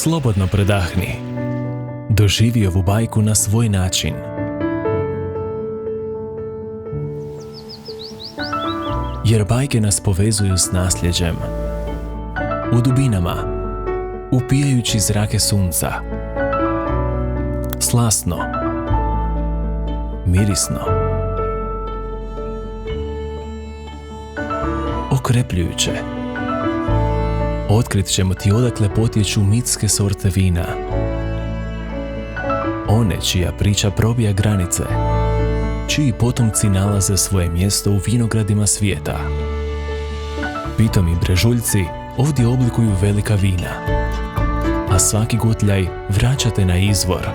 Slobodno predahni. Doživi ovu bajku na svoj način. Jer bajke nas povezuju s nasljeđem. U dubinama, upijajući zrake sunca. Slasno, mirisno, okrepljujuće. Otkrit ćemo ti odakle potječu mitske sorte vina. One čija priča probija granice, čiji potomci nalaze svoje mjesto u vinogradima svijeta. Pitomi brežuljci ovdje oblikuju velika vina, a svaki gutljaj vraća te na izvor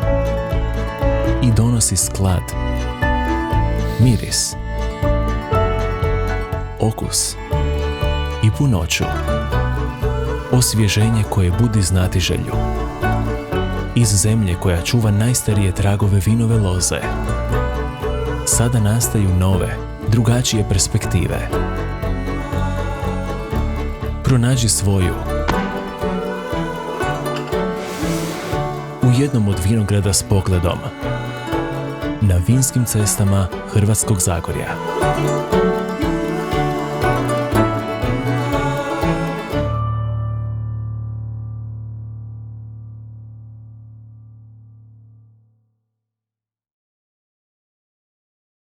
i donosi sklad, miris, okus i punoću. Osvježenje koje budi znatiželju. Iz zemlje koja čuva najstarije tragove vinove loze. Sada nastaju nove, drugačije perspektive. Pronađi svoju. U jednom od vinograda s pogledom na vinskim cestama Hrvatskog Zagorja.